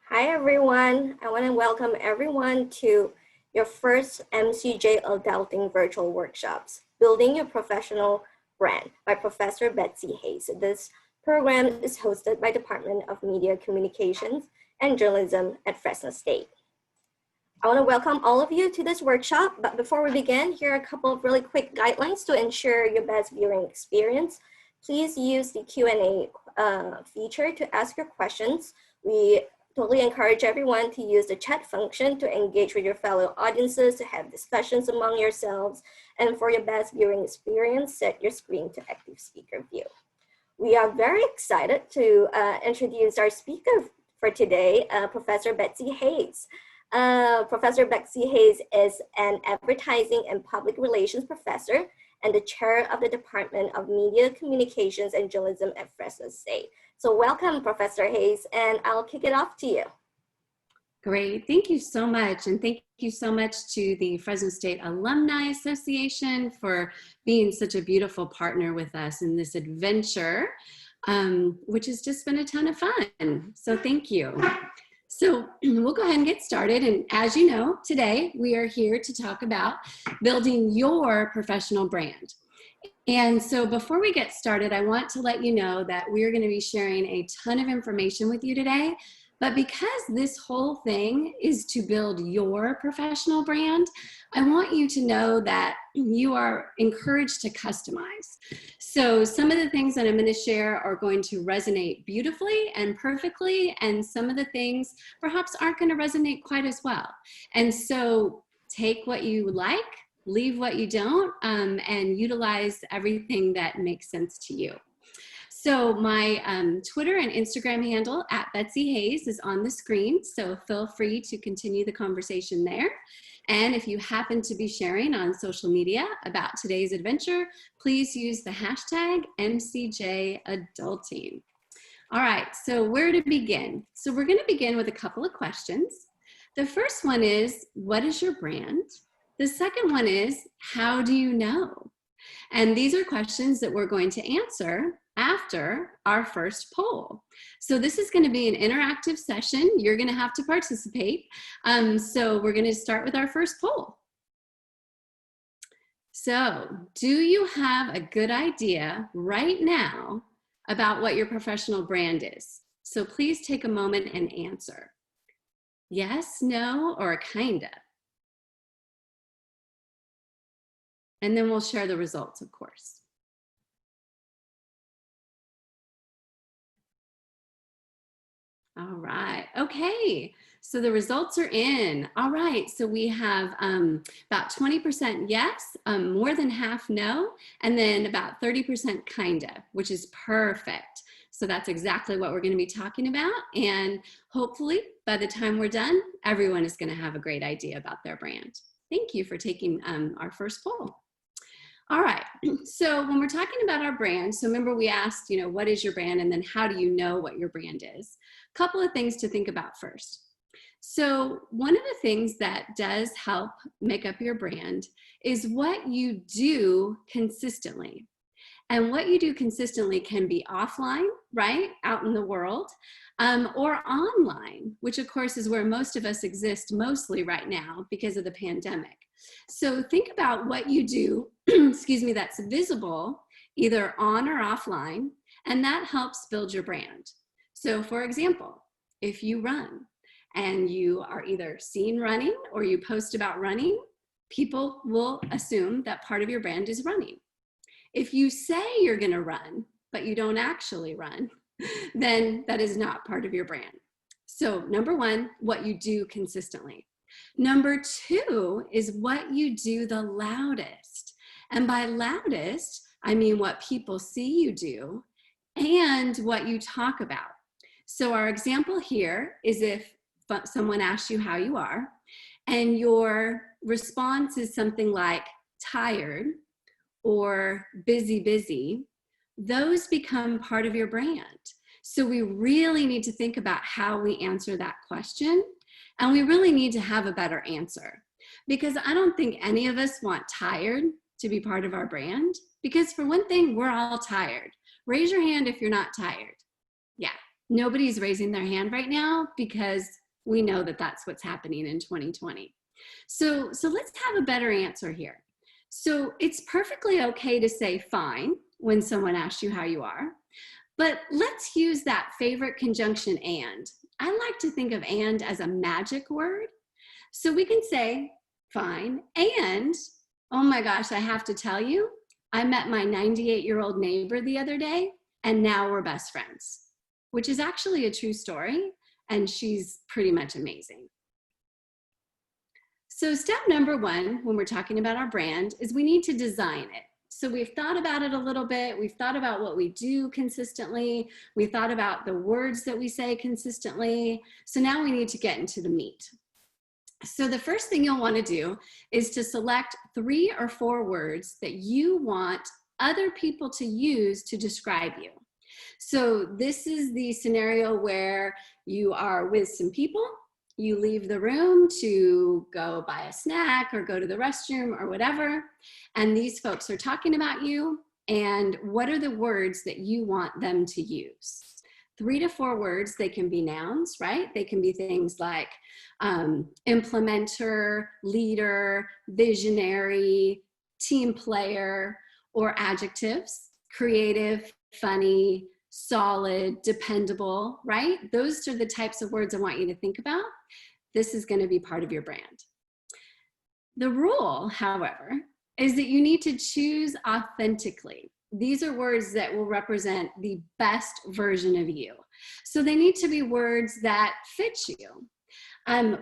Hi everyone, I want to welcome everyone to your first MCJ Adulting Virtual Workshops, Building Your Professional Brand by Professor Betsy Hayes. This program is hosted by Department of Media Communications and Journalism at Fresno State. I want to welcome all of you to this workshop, but before we begin, here are a couple of really quick guidelines to ensure your best viewing experience. Please use the Q&A feature to ask your questions. We totally encourage everyone to use the chat function to engage with your fellow audiences, to have discussions among yourselves, and for your best viewing experience, set your screen to active speaker view. We are very excited to introduce our speaker for today, Professor Betsy Hayes. Professor Betsy Hayes is an advertising and public relations professor and the chair of the Department of Media Communications and Journalism at Fresno State. So welcome, Professor Hayes, and I'll kick it off to you. Great, thank you so much. And thank you so much to the Fresno State Alumni Association for being such a beautiful partner with us in this adventure, which has just been a ton of fun. So thank you. So we'll go ahead and get started. And as you know, today we are here to talk about building your professional brand. And so before we get started, I want to let you know that we're going to be sharing a ton of information with you today. But because this whole thing is to build your professional brand, I want you to know that you are encouraged to customize. So some of the things that I'm going to share are going to resonate beautifully and perfectly, and some of the things perhaps aren't going to resonate quite as well. And so take what you like, leave what you don't, and utilize everything that makes sense to you. So my Twitter and Instagram handle at Betsy Hayes is on the screen, so feel free to continue the conversation there. And if you happen to be sharing on social media about today's adventure, please use the hashtag MCJAdulting. All right, so where to begin? So we're going to begin with a couple of questions. The first one is, what is your brand? The second one is, how do you know? And these are questions that we're going to answer after our first poll. So this is going to be an interactive session. You're going to have to participate. So we're going to start with our first poll. So do you have a good idea right now about what your professional brand is? So please take a moment and answer. Yes, no, or kinda. And then we'll share the results, of course. All right, okay, so the results are in. All right, so we have about 20% yes, more than half no, and then about 30% kinda, which is perfect. So that's exactly what we're gonna be talking about, and hopefully by the time we're done, everyone is gonna have a great idea about their brand. Thank you for taking our first poll. All right, so when we're talking about our brand, so remember we asked, what is your brand, and then how do you know what your brand is? A couple of things to think about first. So one of the things that does help make up your brand is what you do consistently. And what you do consistently can be offline, right, out in the world, or online, which of course is where most of us exist mostly right now because of the pandemic. So think about what you do, excuse me, that's visible either on or offline, and that helps build your brand. So for example, if you run and you are either seen running or you post about running, people will assume that part of your brand is running. If you say you're gonna run, but you don't actually run, then that is not part of your brand. So number one, what you do consistently. Number two is what you do the loudest. And by loudest, I mean what people see you do and what you talk about. So our example here is if someone asks you how you are, and your response is something like tired or busy, those become part of your brand. So we really need to think about how we answer that question, and we really need to have a better answer, because I don't think any of us want tired to be part of our brand, because for one thing, we're all tired. Raise your hand if you're not tired. Yeah, Nobody's raising their hand right now because we know that that's what's happening in 2020. So let's have a better answer here. So it's perfectly okay to say fine when someone asks you how you are, but let's use that favorite conjunction and. I like to think of and as a magic word. So we can say fine and, oh my gosh, I have to tell you, I met my 98-year-old neighbor the other day and now we're best friends, which is actually a true story, and she's pretty much amazing. So step number one, when we're talking about our brand, is we need to design it. So we've thought about it a little bit. We've thought about what we do consistently. We thought about the words that we say consistently. So now we need to get into the meat. So the first thing you'll want to do is to select 3 or 4 words that you want other people to use to describe you. So this is the scenario where you are with some people, you leave the room to go buy a snack or go to the restroom or whatever, and these folks are talking about you, and what are the words that you want them to use? 3 to 4 words. They can be nouns, right? They can be things like implementer, leader, visionary, team player, or adjectives, creative, funny, solid, dependable, right? Those are the types of words I want you to think about. This is going to be part of your brand. The rule, however, is that you need to choose authentically. These are words that will represent the best version of you. So they need to be words that fit you.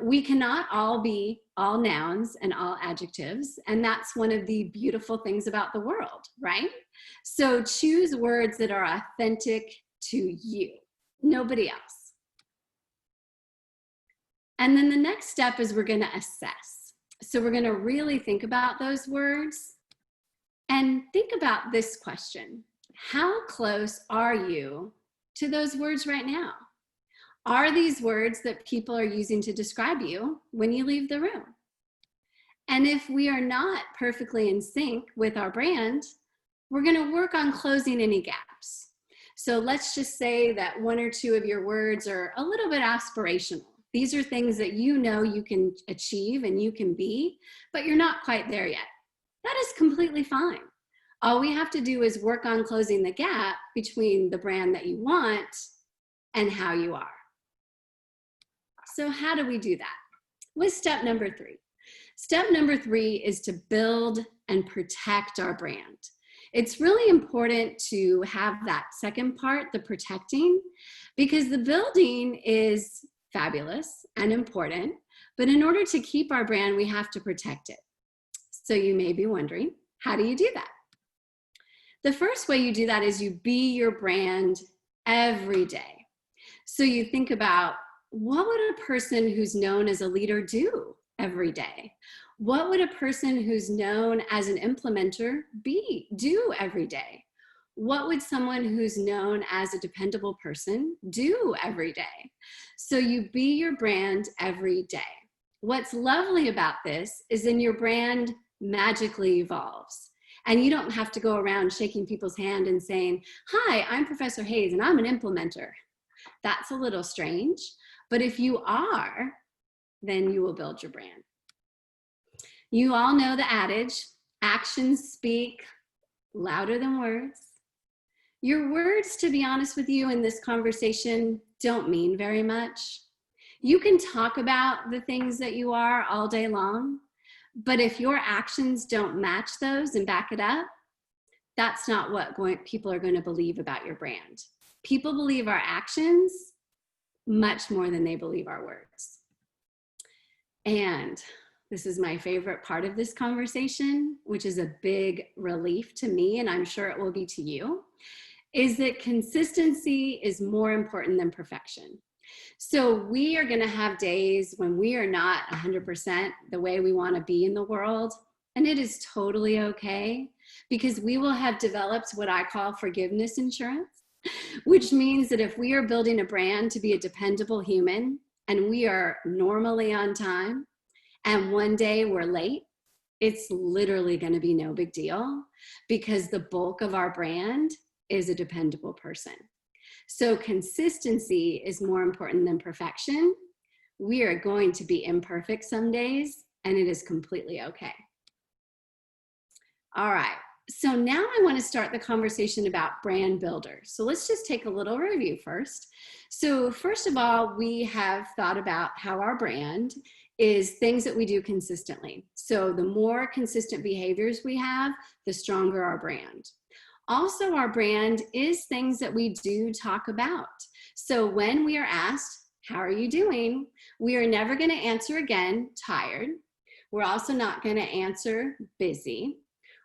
We cannot all be all nouns and all adjectives, and that's one of the beautiful things about the world, right? So choose words that are authentic to you, nobody else. And then the next step is we're going to assess. So we're going to really think about those words and think about this question. How close are you to those words right now? Are these words that people are using to describe you when you leave the room? And if we are not perfectly in sync with our brand, we're going to work on closing any gaps. So let's just say that 1 or 2 of your words are a little bit aspirational. These are things that you know you can achieve and you can be, but you're not quite there yet. That is completely fine. All we have to do is work on closing the gap between the brand that you want and how you are. So how do we do that? With step number 3. Step number 3 is to build and protect our brand. It's really important to have that second part, the protecting, because the building is fabulous and important, but in order to keep our brand, we have to protect it. So you may be wondering, how do you do that? The first way you do that is you be your brand every day. So you think about, what would a person who's known as a leader do every day? What would a person who's known as an implementer do every day? What would someone who's known as a dependable person do every day? So you be your brand every day. What's lovely about this is then your brand magically evolves. And you don't have to go around shaking people's hand and saying, "Hi, I'm Professor Hayes and I'm an implementer." That's a little strange. But if you are, then you will build your brand. You all know the adage, actions speak louder than words. Your words, to be honest with you, in this conversation don't mean very much. You can talk about the things that you are all day long, but if your actions don't match those and back it up, that's not what people are going to believe about your brand. People believe our actions much more than they believe our words. And this is my favorite part of this conversation, which is a big relief to me, and I'm sure it will be to you, is that consistency is more important than perfection. So we are going to have days when we are not 100% the way we want to be in the world, and it is totally okay, because we will have developed what I call forgiveness insurance, which means that if we are building a brand to be a dependable human and we are normally on time and one day we're late, it's literally going to be no big deal, because the bulk of our brand is a dependable person. So consistency is more important than perfection. We are going to be imperfect some days, and it is completely okay. All right, so now I want to start the conversation about brand builders. So let's just take a little review first. So first of all, we have thought about how our brand is things that we do consistently. So the more consistent behaviors we have, the stronger our brand. Also, our brand is things that we do talk about. So when we are asked, how are you doing? We are never going to answer again, tired. We're also not going to answer busy.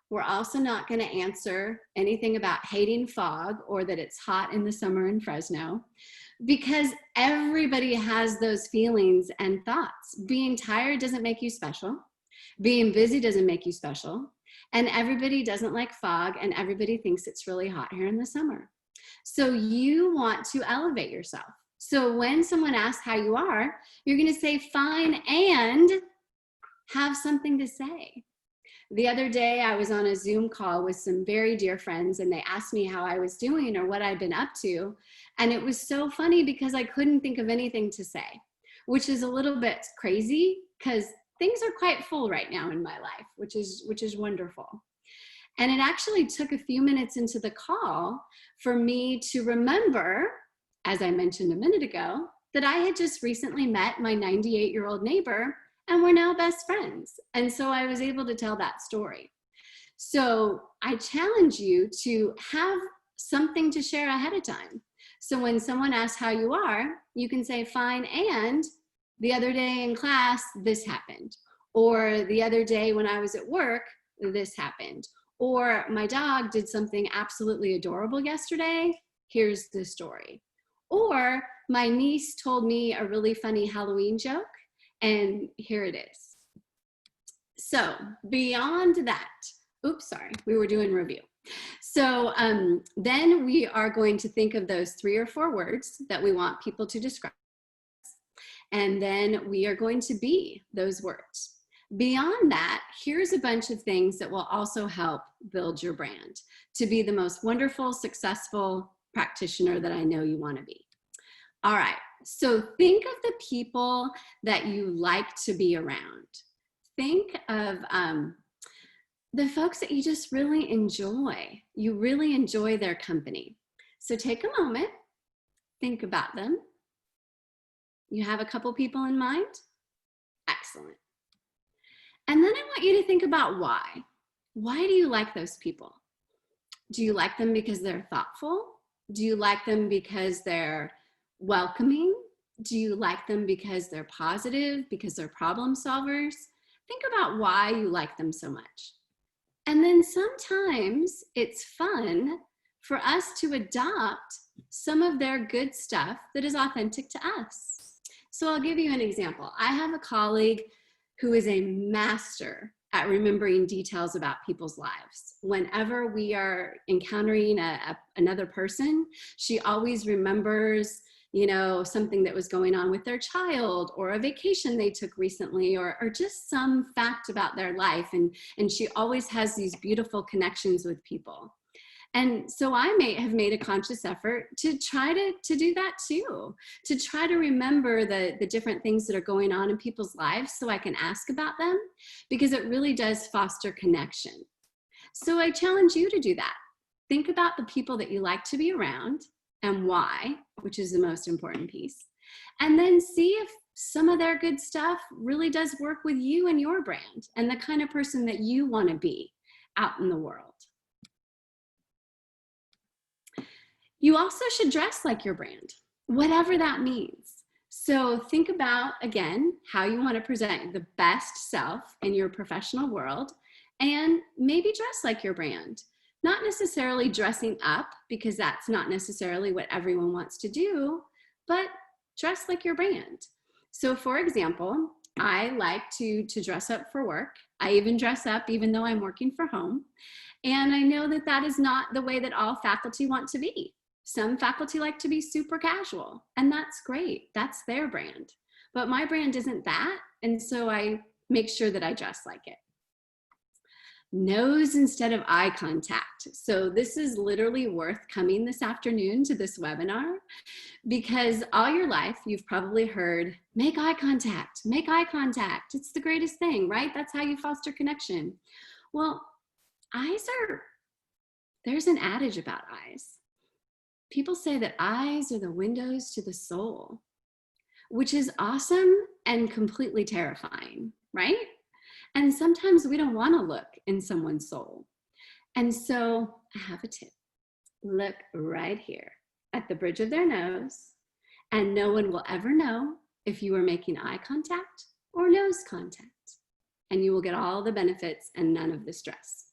We're also not going to answer anything about hating fog or that it's hot in the summer in Fresno, because everybody has those feelings and thoughts. Being tired doesn't make you special. Being busy doesn't make you special. And everybody doesn't like fog, and everybody thinks it's really hot here in the summer. So you want to elevate yourself. So when someone asks how you are, you're going to say fine and have something to say. The other day, I was on a Zoom call with some very dear friends, and they asked me how I was doing or what I'd been up to. And it was so funny because I couldn't think of anything to say, which is a little bit crazy because things are quite full right now in my life, which is wonderful. And it actually took a few minutes into the call for me to remember, as I mentioned a minute ago, that I had just recently met my 98-year-old neighbor, and we're now best friends. And so I was able to tell that story. So I challenge you to have something to share ahead of time. So when someone asks how you are, you can say fine, and the other day in class, this happened. Or the other day when I was at work, this happened. Or my dog did something absolutely adorable yesterday. Here's the story. Or my niece told me a really funny Halloween joke, and here it is. So beyond that, oops, sorry, we were doing review. So then we are going to think of those 3 or 4 words that we want people to describe. And then we are going to be those words. Beyond that, here's a bunch of things that will also help build your brand to be the most wonderful, successful practitioner that I know you want to be. All right, so think of the people that you like to be around. Think of the folks that you just really enjoy. You really enjoy their company. So take a moment, think about them. You have a couple people in mind? Excellent. And then I want you to think about why. Why do you like those people? Do you like them because they're thoughtful? Do you like them because they're welcoming? Do you like them because they're positive, because they're problem solvers? Think about why you like them so much. And then sometimes it's fun for us to adopt some of their good stuff that is authentic to us. So I'll give you an example. I have a colleague who is a master at remembering details about people's lives. Whenever we are encountering another person, she always remembers, you know, something that was going on with their child, or a vacation they took recently, or just some fact about their life. And she always has these beautiful connections with people. And so I may have made a conscious effort to try to do that too, to try to remember the different things that are going on in people's lives so I can ask about them, because it really does foster connection. So I challenge you to do that. Think about the people that you like to be around and why, which is the most important piece. And then see if some of their good stuff really does work with you and your brand and the kind of person that you want to be out in the world. You also should dress like your brand, whatever that means. So think about, again, how you want to present the best self in your professional world, and maybe dress like your brand. Not necessarily dressing up, because that's not necessarily what everyone wants to do, but dress like your brand. So for example, I like to dress up for work. I even dress up even though I'm working from home. And I know that that is not the way that all faculty want to be. Some faculty like to be super casual, and that's great. That's their brand. But my brand isn't that, and so I make sure that I dress like it. Nose instead of eye contact. So this is literally worth coming this afternoon to this webinar, because all your life you've probably heard, make eye contact, make eye contact. It's the greatest thing, right? That's how you foster connection. Well, there's an adage about eyes. People say that eyes are the windows to the soul, which is awesome and completely terrifying, right? And sometimes we don't want to look in someone's soul. And so I have a tip. Look right here at the bridge of their nose, and no one will ever know if you are making eye contact or nose contact. And you will get all the benefits and none of the stress.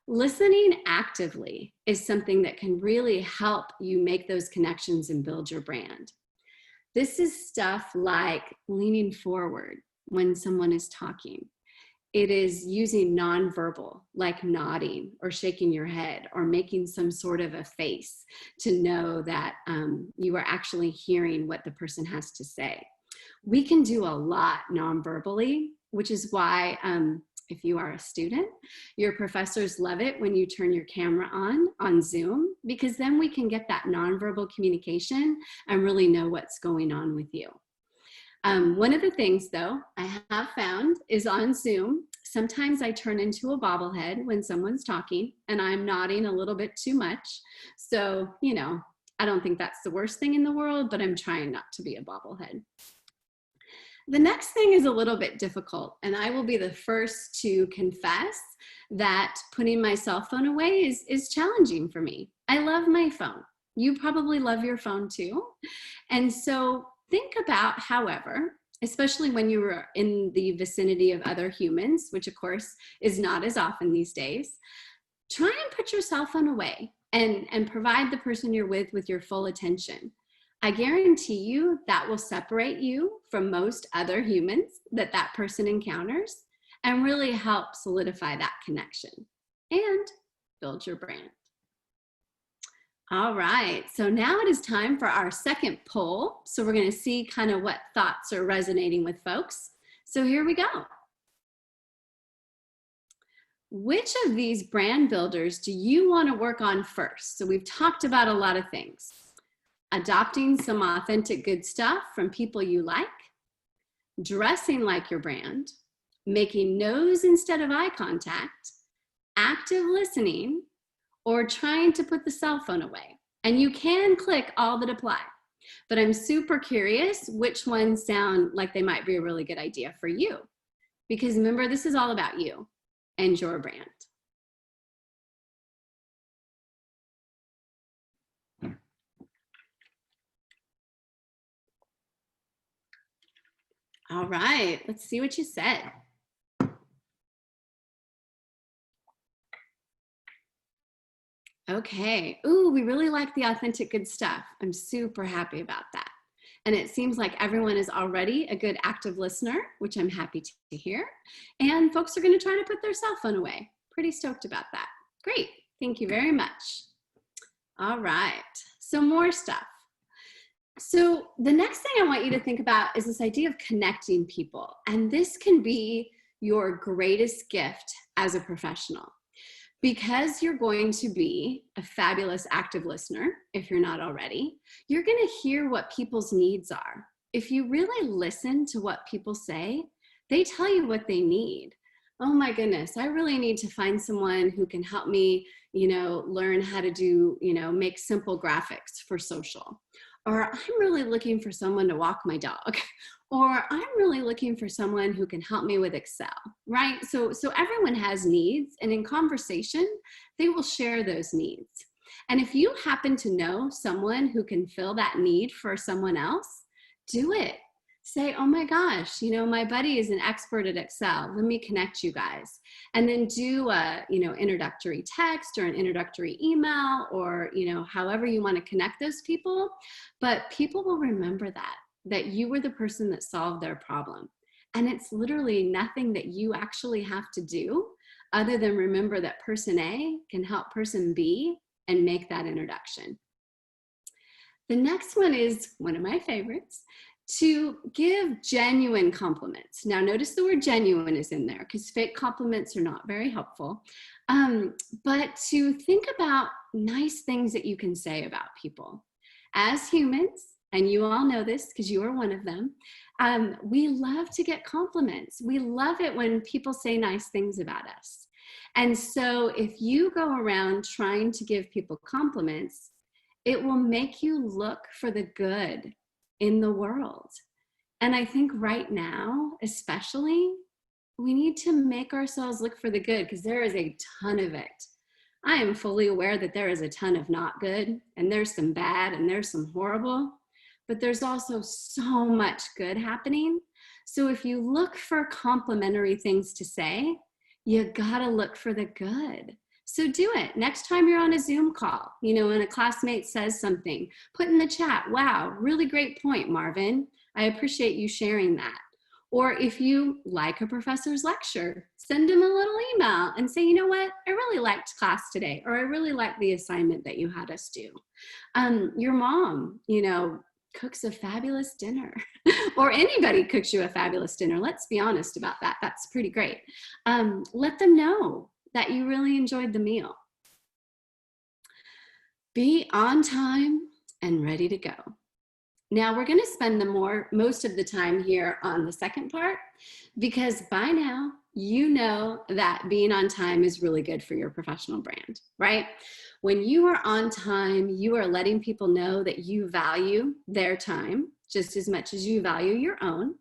Listening actively is something that can really help you make those connections and build your brand. This is stuff like leaning forward when someone is talking. It is using nonverbal, like nodding or shaking your head or making some sort of a face to know that you are actually hearing what the person has to say. We can do a lot nonverbally, which is why if you are a student, your professors love it when you turn your camera on Zoom, because then we can get that nonverbal communication and really know what's going on with you. One of the things, though, I have found is on Zoom, sometimes I turn into a bobblehead when someone's talking and I'm nodding a little bit too much. So, you know, I don't think that's the worst thing in the world, but I'm trying not to be a bobblehead. The next thing is a little bit difficult, and I will be the first to confess that putting my cell phone away is challenging for me. I love my phone. You probably love your phone too. And so think about, however, especially when you are in the vicinity of other humans, which of course is not as often these days, try and put your cell phone away and provide the person you're with your full attention. I guarantee you that will separate you from most other humans that person encounters and really help solidify that connection and build your brand. All right, so now it is time for our second poll. So we're going to see kind of what thoughts are resonating with folks. So here we go. Which of these brand builders do you want to work on first? So we've talked about a lot of things. Adopting some authentic good stuff from people you like, dressing like your brand, making nose instead of eye contact, active listening, or trying to put the cell phone away. And you can click all that apply, but I'm super curious which ones sound like they might be a really good idea for you. Because remember, this is all about you and your brand. All right, let's see what you said. Okay, ooh, we really like the authentic good stuff. I'm super happy about that. And it seems like everyone is already a good active listener, which I'm happy to hear. And folks are gonna try to put their cell phone away. Pretty stoked about that. Great, thank you very much. All right, so more stuff. So the next thing I want you to think about is this idea of connecting people. And this can be your greatest gift as a professional. Because you're going to be a fabulous active listener, if you're not already, you're going to hear what people's needs are. If you really listen to what people say, they tell you what they need. Oh my goodness, I really need to find someone who can help me, learn how to do, make simple graphics for social. Or I'm really looking for someone to walk my dog. Or I'm really looking for someone who can help me with Excel, right? So everyone has needs, and in conversation, they will share those needs. And if you happen to know someone who can fill that need for someone else, do it. Say, oh my gosh, my buddy is an expert at Excel. Let me connect you guys. And then do a, introductory text or an introductory email or, however you want to connect those people. But people will remember that you were the person that solved their problem. And it's literally nothing that you actually have to do other than remember that person A can help person B and make that introduction. The next one is one of my favorites. to give genuine compliments. Now, notice the word genuine is in there because fake compliments are not very helpful. But to think about nice things that you can say about people. As humans, and you all know this because you are one of them, we love to get compliments. We love it when people say nice things about us. And so if you go around trying to give people compliments, it will make you look for the good in the world. And I think right now, especially, we need to make ourselves look for the good because there is a ton of it. I am fully aware that there is a ton of not good, and there's some bad, and there's some horrible, but there's also so much good happening. So if you look for complimentary things to say, you gotta look for the good. So do it. Next time you're on a Zoom call, and a classmate says something, put in the chat, wow, really great point, Marvin. I appreciate you sharing that. Or if you like a professor's lecture, send them a little email and say, you know what, I really liked class today, or I really liked the assignment that you had us do. Your mom, cooks a fabulous dinner, or anybody cooks you a fabulous dinner. Let's be honest about that. That's pretty great. Let them know that you really enjoyed the meal. Be on time and ready to go. Now we're going to spend most of the time here on the second part, because by now you know that being on time is really good for your professional brand, right? When you are on time, you are letting people know that you value their time just as much as you value your own.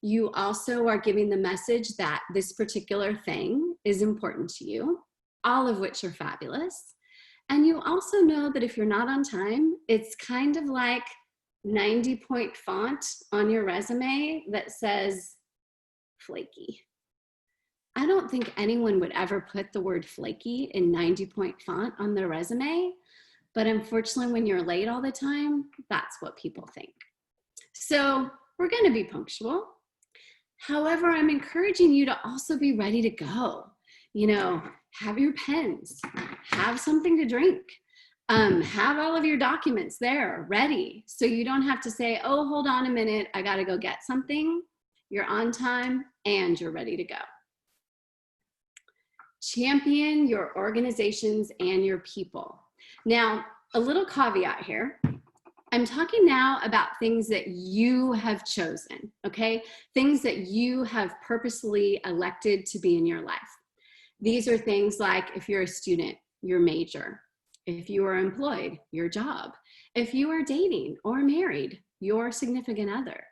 You also are giving the message that this particular thing is important to you, all of which are fabulous. And you also know that if you're not on time, it's kind of like 90-point font on your resume that says flaky. I don't think anyone would ever put the word flaky in 90-point font on their resume, but unfortunately when you're late all the time, that's what people think. So we're going to be punctual. However, I'm encouraging you to also be ready to go. Have your pens, have something to drink, have all of your documents there ready, so you don't have to say, oh, hold on a minute, I got to go get something. You're on time and you're ready to go. Champion your organizations and your people. Now, a little caveat here. I'm talking now about things that you have chosen, okay? Things that you have purposely elected to be in your life. These are things like if you're a student, your major. If you are employed, your job. If you are dating or married, your significant other.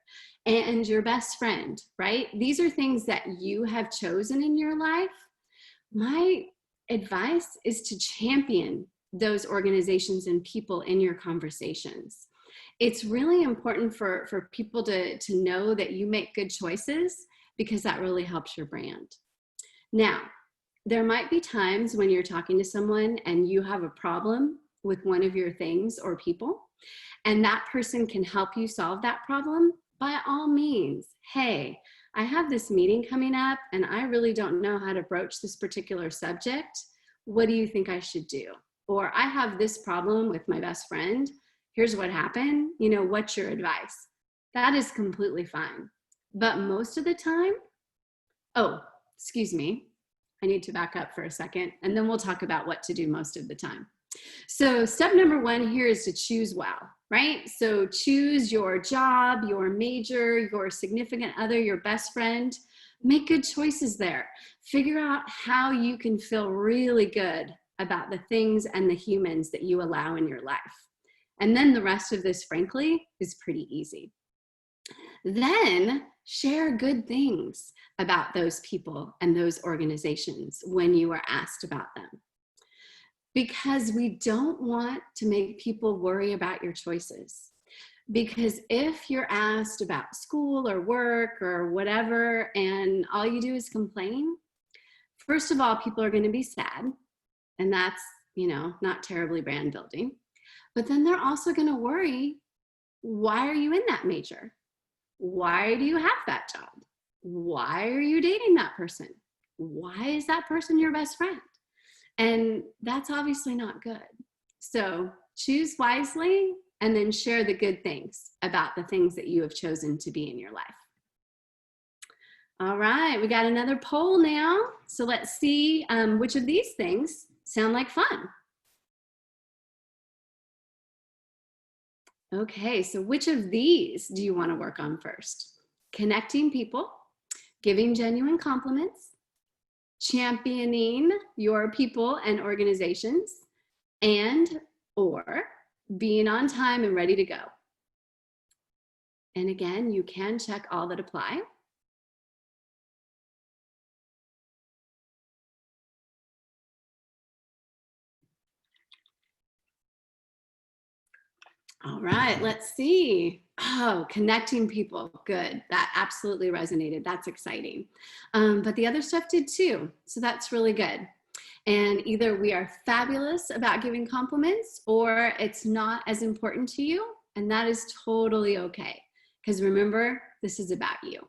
And your best friend, right? These are things that you have chosen in your life. My advice is to champion those organizations and people in your conversations. It's really important for people to know that you make good choices, because that really helps your brand. Now, there might be times when you're talking to someone and you have a problem with one of your things or people, and that person can help you solve that problem. By all means, hey, I have this meeting coming up and I really don't know how to broach this particular subject. What do you think I should do? Or I have this problem with my best friend. Here's what happened. What's your advice? That is completely fine. But most of the time, oh, excuse me. I need to back up for a second, and then we'll talk about what to do most of the time. So step number one here is to choose well, right? So choose your job, your major, your significant other, your best friend. Make good choices there. Figure out how you can feel really good about the things and the humans that you allow in your life. And then the rest of this, frankly, is pretty easy. Then share good things about those people and those organizations when you are asked about them. Because we don't want to make people worry about your choices. Because if you're asked about school or work or whatever, and all you do is complain, first of all, people are going to be sad. And that's, not terribly brand building. But then they're also going to worry, why are you in that major? Why do you have that job? Why are you dating that person? Why is that person your best friend? And that's obviously not good. So choose wisely and then share the good things about the things that you have chosen to be in your life. All right, we got another poll now. So let's see which of these things sound like fun. Okay, so which of these do you want to work on first? Connecting people, giving genuine compliments, championing your people and organizations, and or being on time and ready to go. And again, you can check all that apply. All right, let's see. Oh, connecting people. Good. That absolutely resonated. That's exciting. But the other stuff did too. So that's really good. And either we are fabulous about giving compliments or it's not as important to you. And that is totally okay. Because remember, this is about you.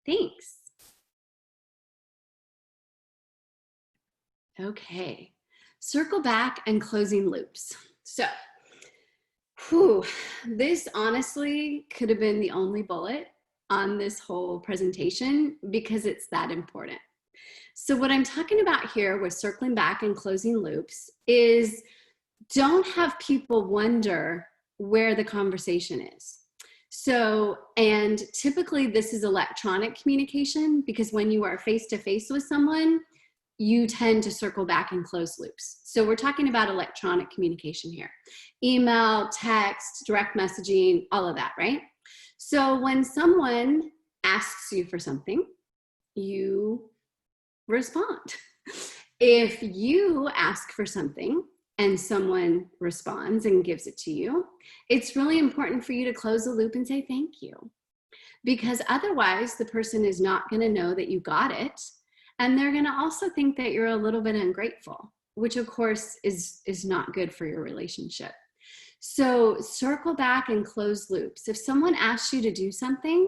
Thanks. Okay. Circle back and closing loops. So, this honestly could have been the only bullet on this whole presentation because it's that important. So what I'm talking about here with circling back and closing loops is don't have people wonder where the conversation is. So, and typically this is electronic communication because when you are face-to-face with someone, you tend to circle back and close loops. So we're talking about electronic communication here. Email, text, direct messaging, all of that, right? So when someone asks you for something, you respond. If you ask for something and someone responds and gives it to you, it's really important for you to close the loop and say thank you. Because otherwise the person is not going to know that you got it. And they're going to also think that you're a little bit ungrateful, which of course is not good for your relationship. So circle back and close loops. If someone asks you to do something,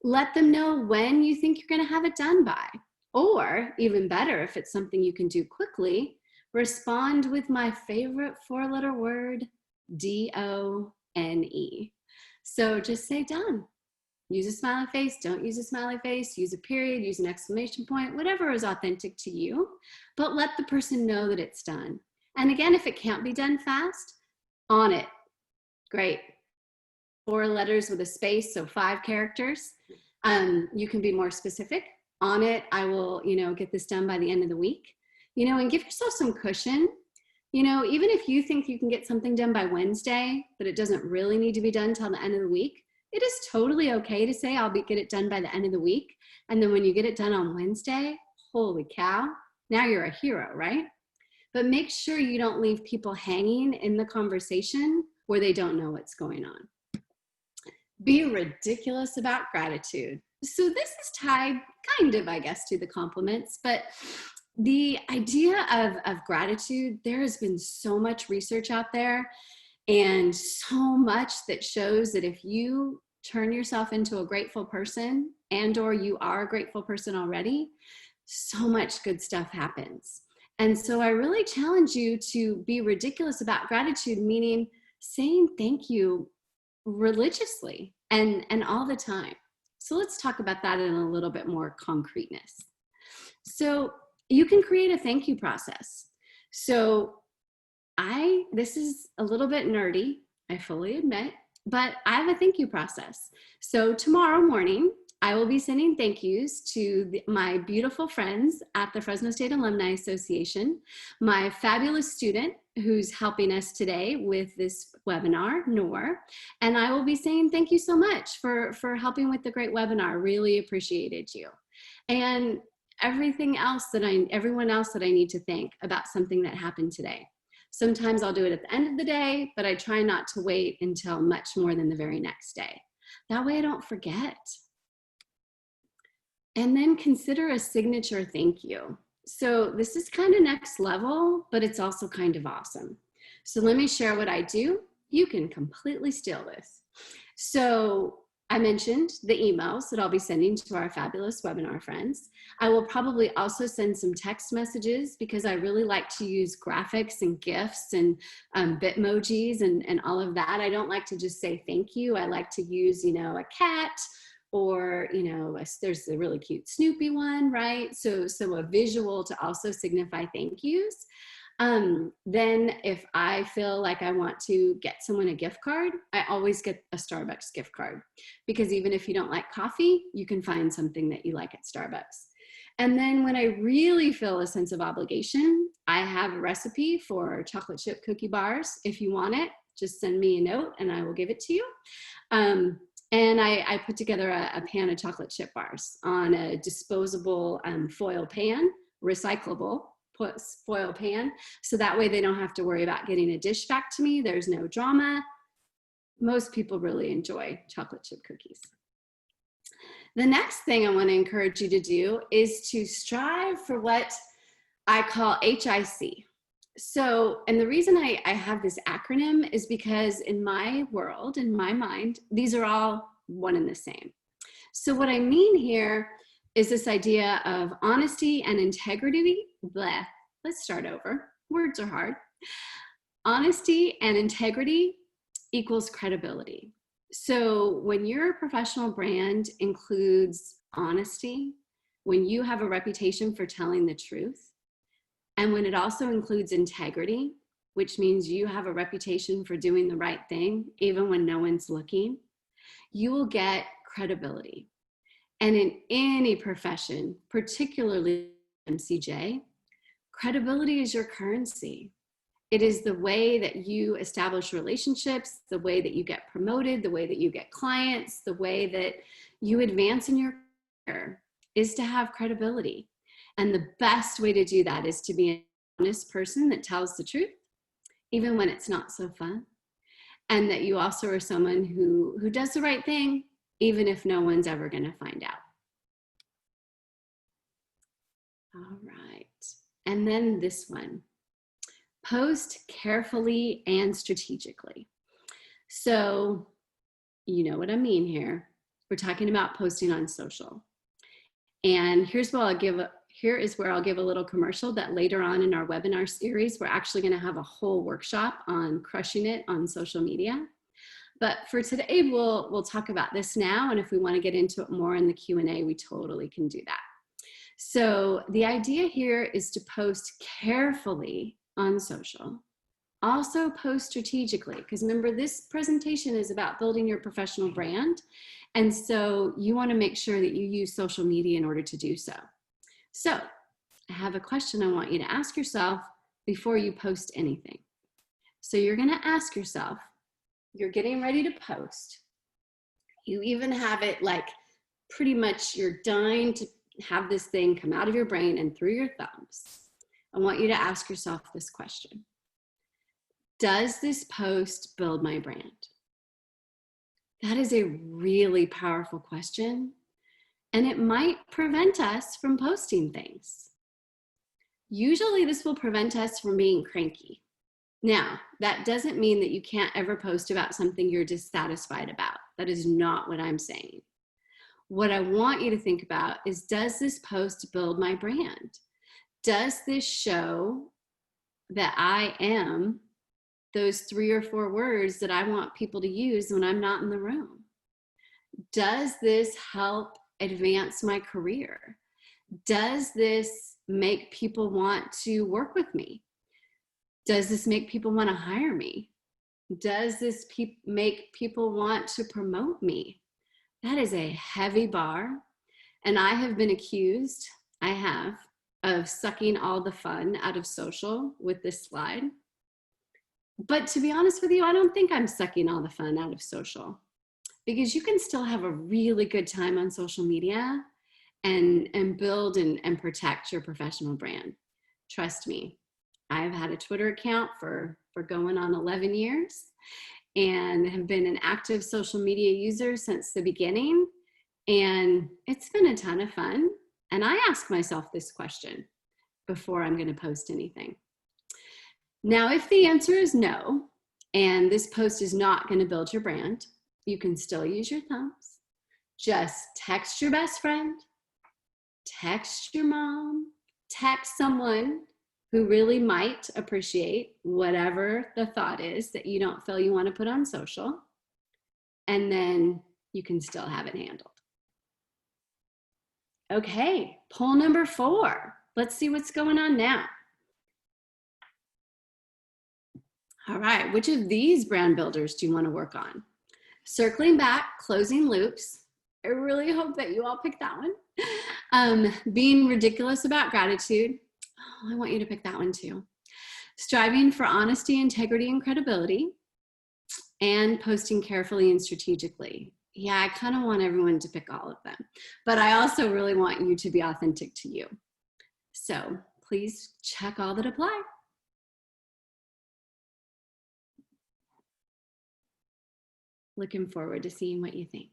let them know when you think you're going to have it done by. Or even better, if it's something you can do quickly, respond with my favorite 4-letter word, D-O-N-E. So just say done. Use a smiley face, don't use a smiley face, use a period, use an exclamation point, whatever is authentic to you, but let the person know that it's done. And again, if it can't be done fast, on it. Great. 4 letters with a space, so 5 characters. You can be more specific. On it, I will, get this done by the end of the week, and give yourself some cushion. Even if you think you can get something done by Wednesday, but it doesn't really need to be done till the end of the week, it is totally okay to say, get it done by the end of the week. And then when you get it done on Wednesday, holy cow, now you're a hero, right? But make sure you don't leave people hanging in the conversation where they don't know what's going on. Be ridiculous about gratitude. So this is tied kind of, I guess, to the compliments, but the idea of gratitude, there has been so much research out there and so much that shows that if you turn yourself into a grateful person and or you are a grateful person already, so much good stuff happens. And so I really challenge you to be ridiculous about gratitude, meaning saying thank you religiously and all the time. So let's talk about that in a little bit more concreteness. So you can create a thank you process. So this is a little bit nerdy, I fully admit, but I have a thank you process. So tomorrow morning, I will be sending thank yous to my beautiful friends at the Fresno State Alumni Association, my fabulous student who's helping us today with this webinar, Noor, and I will be saying thank you so much for helping with the great webinar. Really appreciated you. And everyone else that I need to thank about something that happened today. Sometimes I'll do it at the end of the day, but I try not to wait until much more than the very next day. That way I don't forget. And then consider a signature thank you. So this is kind of next level, but it's also kind of awesome. So let me share what I do. You can completely steal this. So I mentioned the emails that I'll be sending to our fabulous webinar friends. I will probably also send some text messages because I really like to use graphics and GIFs and Bitmojis and all of that. I don't like to just say thank you. I like to use, you know, a cat, or, you know, there's a really cute Snoopy one, right? So a visual to also signify thank yous. Then if I feel like I want to get someone a gift card, I always get a Starbucks gift card, because even if you don't like coffee, you can find something that you like at Starbucks. And then when I really feel a sense of obligation, I have a recipe for chocolate chip cookie bars. If you want it, just send me a note and I will give it to you. And I put together a pan of chocolate chip bars on a disposable foil pan, recyclable foil pan. So that way they don't have to worry about getting a dish back to me. There's no drama. Most people really enjoy chocolate chip cookies. The next thing I want to encourage you to do is to strive for what I call HIC. So, and the reason I have this acronym is because in my world, in my mind, these are all one and the same. So what I mean here is this idea of honesty and integrity. Bleh. Let's start over. Words are hard. Honesty and integrity equals credibility. So when your professional brand includes honesty, when you have a reputation for telling the truth, and when it also includes integrity, which means you have a reputation for doing the right thing, even when no one's looking, you will get credibility. And in any profession, particularly MCJ, credibility is your currency. It is the way that you establish relationships, the way that you get promoted, the way that you get clients, the way that you advance in your career is to have credibility. And the best way to do that is to be an honest person that tells the truth, even when it's not so fun. And that you also are someone who does the right thing, even if no one's ever going to find out. All right. And then this one, post carefully and strategically. So you know what I mean here. We're talking about posting on social. And here is where I'll give a little commercial that later on in our webinar series, we're actually going to have a whole workshop on crushing it on social media. But for today, we'll talk about this now. And if we want to get into it more in the Q&A, we totally can do that. So the idea here is to post carefully on social. Also post strategically, because remember, this presentation is about building your professional brand. And so you want to make sure that you use social media in order to do so. So I have a question I want you to ask yourself before you post anything. So you're going to ask yourself, you're getting ready to post. You even have it like pretty much you're dying to have this thing come out of your brain and through your thumbs. I want you to ask yourself this question. Does this post build my brand? That is a really powerful question, and it might prevent us from posting things. Usually this will prevent us from being cranky. Now, that doesn't mean that you can't ever post about something you're dissatisfied about. That is not what I'm saying. What I want you to think about is, does this post build my brand? Does this show that I am those 3 or 4 words that I want people to use when I'm not in the room? Does this help advance my career? Does this make people want to work with me? Does this make people want to hire me? Does this make people want to promote me? That is a heavy bar. And I have been accused, of sucking all the fun out of social with this slide. But to be honest with you, I don't think I'm sucking all the fun out of social, because you can still have a really good time on social media and build and protect your professional brand. Trust me, I've had a Twitter account for going on 11 years and have been an active social media user since the beginning. And it's been a ton of fun. And I ask myself this question before I'm going to post anything. Now, if the answer is no, and this post is not going to build your brand, you can still use your thumbs. just text your best friend, text your mom, text someone who really might appreciate whatever the thought is that you don't feel you want to put on social, and then you can still have it handled. Okay, poll number 4. Let's see what's going on now. All right, which of these brand builders do you want to work on? Circling back, closing loops. I really hope that you all pick that one. Being ridiculous about gratitude. Oh, I want you to pick that one too. Striving for honesty, integrity, and credibility. And posting carefully and strategically. Yeah, I kind of want everyone to pick all of them, but I also really want you to be authentic to you. So please check all that apply. Looking forward to seeing what you think.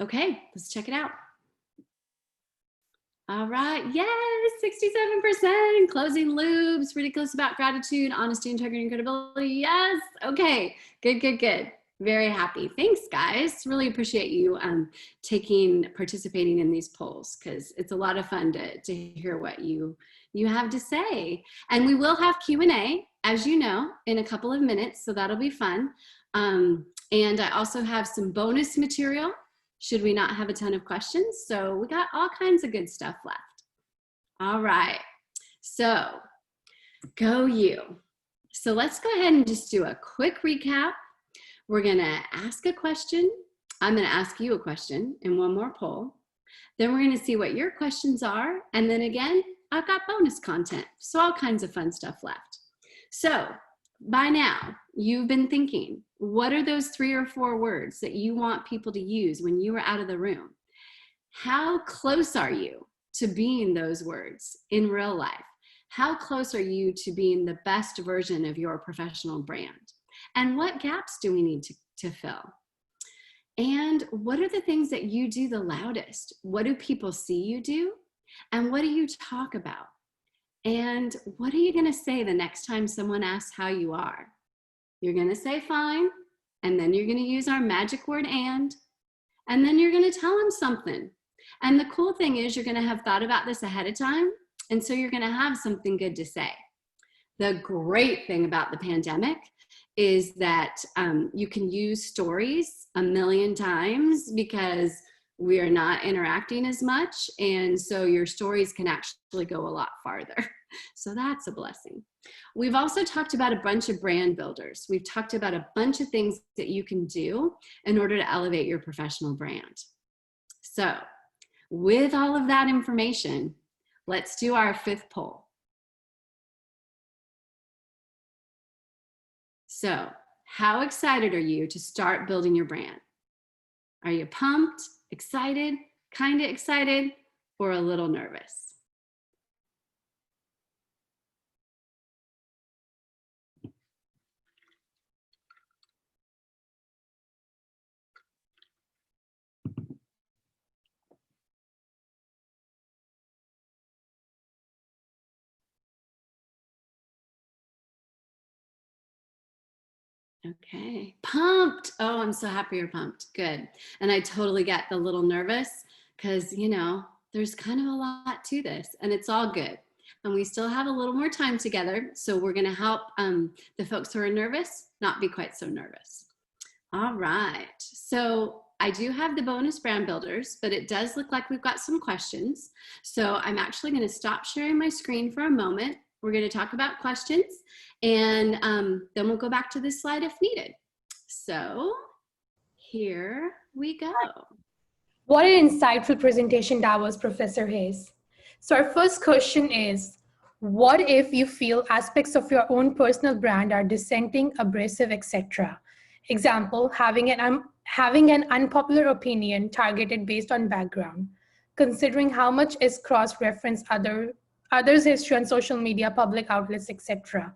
Okay, let's check it out. All right, yes, 67%, closing loops, ridiculous about gratitude, honesty, integrity, and credibility. Yes, okay, good. Very happy. Thanks, guys. Really appreciate you participating in these polls, because it's a lot of fun to hear what you have to say. And we will have Q&A, as you know, in a couple of minutes, so that'll be fun. And I also have some bonus material should we not have a ton of questions. So we got all kinds of good stuff left. All right, so go you. So let's go ahead and just do a quick recap. We're gonna ask a question. I'm gonna ask you a question in one more poll. Then we're gonna see what your questions are. And then again, I've got bonus content. So all kinds of fun stuff left. So by now, you've been thinking, what are those 3 or 4 words that you want people to use when you are out of the room? How close are you to being those words in real life? How close are you to being the best version of your professional brand? And what gaps do we need to fill? And what are the things that you do the loudest? What do people see you do? And what do you talk about? And what are you going to say the next time someone asks how you are? You're going to say fine, and then you're going to use our magic word and then you're going to tell them something. And the cool thing is you're going to have thought about this ahead of time, and so you're going to have something good to say. The great thing about the pandemic is that you can use stories a million times because we are not interacting as much. And so your stories can actually go a lot farther. So that's a blessing. We've also talked about a bunch of brand builders. We've talked about a bunch of things that you can do in order to elevate your professional brand. So with all of that information, let's do our 5th poll. So how excited are you to start building your brand? Are you pumped, excited, kind of excited, or a little nervous? Okay, pumped. Oh, I'm so happy you're pumped. Good. And I totally get the little nervous because, you know, there's kind of a lot to this and it's all good. And we still have a little more time together. So we're going to help the folks who are nervous not be quite so nervous. All right. So I do have the bonus brand builders, but it does look like we've got some questions. So I'm actually going to stop sharing my screen for a moment. We're going to talk about questions, and then we'll go back to this slide if needed. So here we go. What an insightful presentation that was, Professor Hayes. So our first question is, what if you feel aspects of your own personal brand are dissenting, abrasive, etc.? Example, having an unpopular opinion targeted based on background, considering how much is cross-reference others' history on social media, public outlets, etc.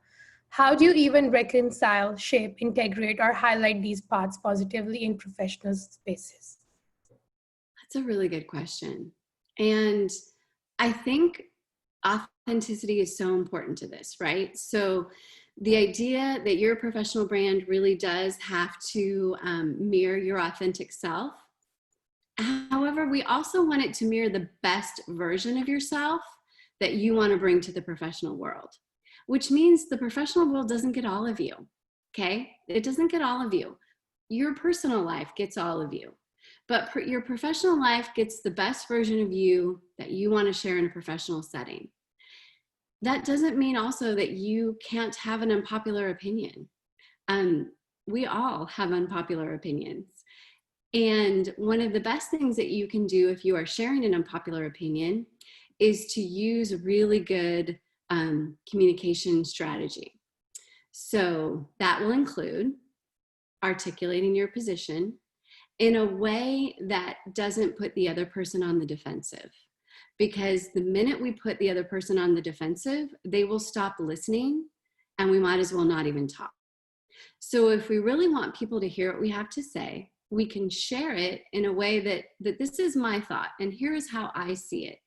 How do you even reconcile, shape, integrate, or highlight these parts positively in professional spaces? That's a really good question. And I think authenticity is so important to this, right? So The idea that your professional brand really does have to mirror your authentic self. However, we also want it to mirror the best version of yourself that you want to bring to the professional world, which means the professional world doesn't get all of you, okay? It doesn't get all of you. Your personal life gets all of you, but your professional life gets the best version of you that you want to share in a professional setting. That doesn't mean also that you can't have an unpopular opinion. We all have unpopular opinions. And one of the best things that you can do if you are sharing an unpopular opinion is to use really good communication strategy. So that will include articulating your position in a way that doesn't put the other person on the defensive. Because the minute we put the other person on the defensive, they will stop listening and we might as well not even talk. So if we really want people to hear what we have to say, we can share it in a way that this is my thought and here is how I see it.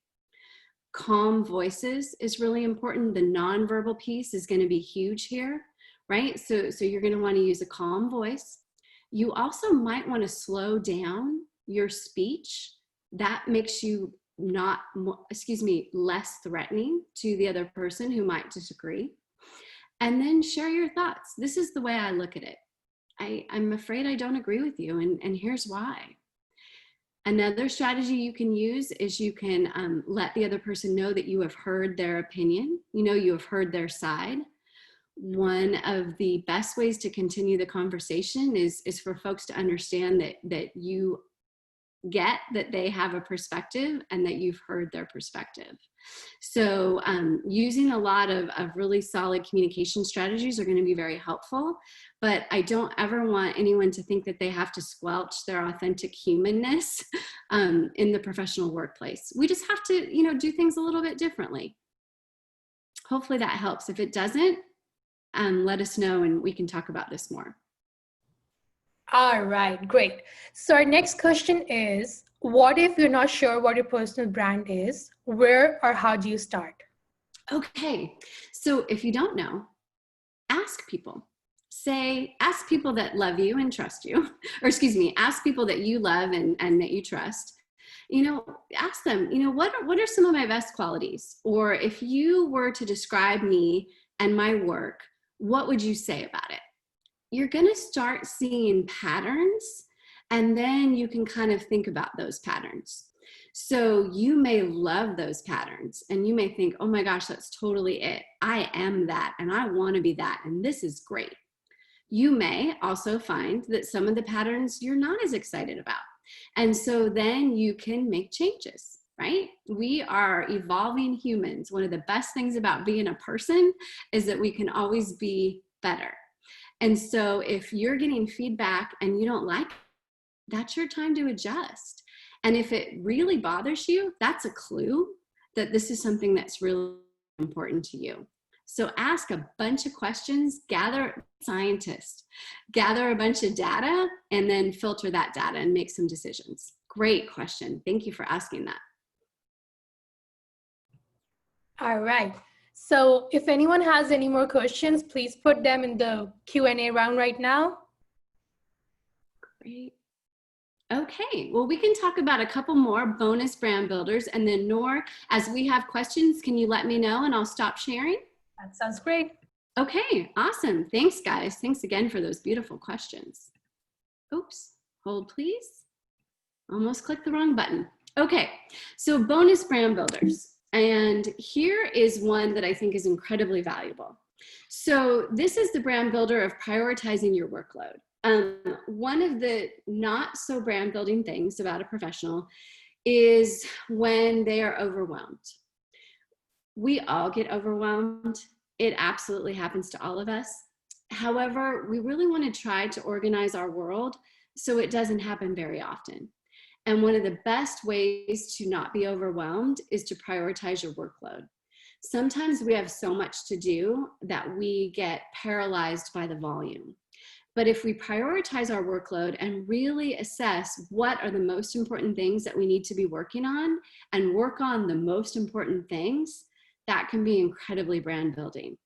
Calm voices is really important. The nonverbal piece is going to be huge here, right? So you're going to want to use a calm voice. You also might want to slow down your speech. That makes you less threatening to the other person who might disagree. And then share your thoughts. This is the way I look at it. I'm afraid I don't agree with you, and here's why. Another strategy you can use is you can let the other person know that you have heard their opinion. You have heard their side. One of the best ways to continue the conversation is for folks to understand that you get that they have a perspective and that you've heard their perspective. So using a lot of really solid communication strategies are going to be very helpful, but I don't ever want anyone to think that they have to squelch their authentic humanness in the professional workplace. We just have to, do things a little bit differently. Hopefully that helps. If it doesn't, let us know and we can talk about this more. All right, great. So our next question is, what if you're not sure what your personal brand is? Where or how do you start? Okay, so if you don't know, ask people. Ask people that love you and trust you, or ask people that you love and that you trust. Ask them, what are some of my best qualities? Or if you were to describe me and my work, what would you say about it? You're going to start seeing patterns, and then you can kind of think about those patterns. So you may love those patterns and you may think, oh my gosh, that's totally it. I am that and I want to be that. And this is great. You may also find that some of the patterns you're not as excited about. And so then you can make changes, right? We are evolving humans. One of the best things about being a person is that we can always be better. And so if you're getting feedback and you don't like it, that's your time to adjust. And if it really bothers you, that's a clue that this is something that's really important to you. So ask a bunch of questions, gather a bunch of data, and then filter that data and make some decisions. Great question. Thank you for asking that. All right. So if anyone has any more questions, please put them in the Q&A round right now. Great. Okay, well, we can talk about a couple more bonus brand builders, and then Noor, as we have questions, can you let me know and I'll stop sharing? That sounds great. Okay, awesome. Thanks, guys. Thanks again for those beautiful questions. Oops, hold please. Almost clicked the wrong button. Okay, so bonus brand builders. And here is one that I think is incredibly valuable. So this is the brand builder of prioritizing your workload. One of the not so brand building things about a professional is when they are overwhelmed. We all get overwhelmed. It absolutely happens to all of us. However, we really want to try to organize our world so it doesn't happen very often. And one of the best ways to not be overwhelmed is to prioritize your workload. Sometimes we have so much to do that we get paralyzed by the volume. But if we prioritize our workload and really assess what are the most important things that we need to be working on and work on the most important things, that can be incredibly brand building.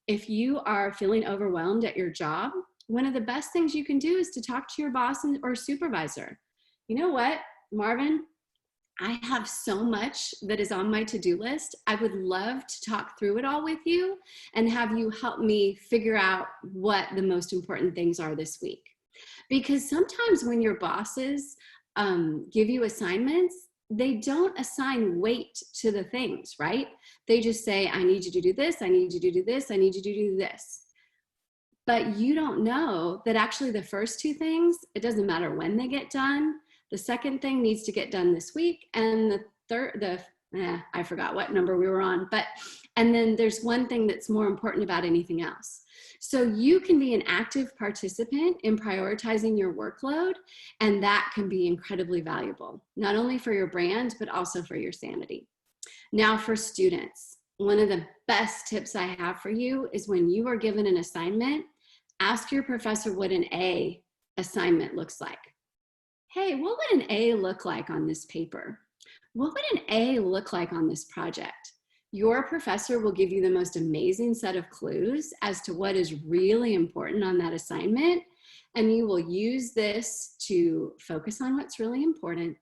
if you are feeling overwhelmed at your job, one of the best things you can do is to talk to your boss or supervisor. You know what, Marvin? I have so much that is on my to-do list. I would love to talk through it all with you and have you help me figure out what the most important things are this week. Because sometimes when your bosses give you assignments, they don't assign weight to the things, right? They just say, I need you to do this, I need you to do this, I need you to do this. But you don't know that actually the first two things, it doesn't matter when they get done. The second thing needs to get done this week. And the third, I forgot what number we were on, and then there's one thing that's more important about anything else. So you can be an active participant in prioritizing your workload, and that can be incredibly valuable, not only for your brand, but also for your sanity. Now for students, one of the best tips I have for you is when you are given an assignment, ask your professor what an A assignment looks like. Hey, what would an A look like on this paper? What would an A look like on this project? Your professor will give you the most amazing set of clues as to what is really important on that assignment, and you will use this to focus on what's really important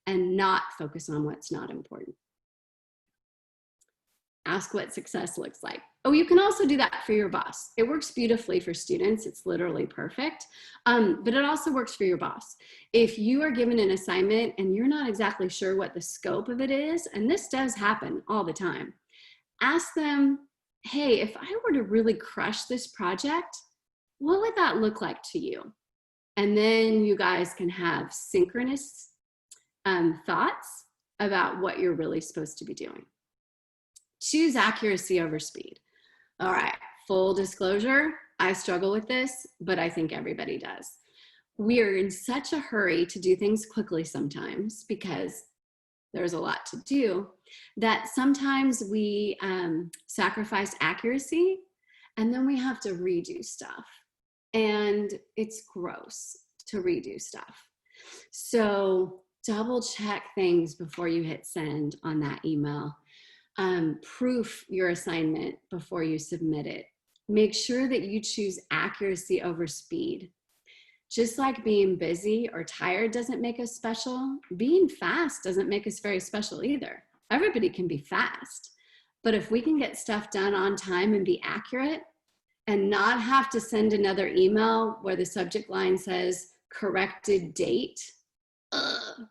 and not focus on what's not important. Ask what success looks like. Oh, you can also do that for your boss. It works beautifully for students. It's literally perfect, but it also works for your boss. If you are given an assignment and you're not exactly sure what the scope of it is, and this does happen all the time, ask them, hey, if I were to really crush this project, what would that look like to you? And then you guys can have synchronous thoughts about what you're really supposed to be doing. Choose accuracy over speed. All right, full disclosure, I struggle with this, but I think everybody does. We are in such a hurry to do things quickly sometimes because there's a lot to do, that sometimes we sacrifice accuracy and then we have to redo stuff. And it's gross to redo stuff. So double check things before you hit send on that email. Proof your assignment before you submit it. Make sure that you choose accuracy over speed. Just like being busy or tired doesn't make us special, being fast doesn't make us very special either. Everybody can be fast, but if we can get stuff done on time and be accurate and not have to send another email where the subject line says corrected date,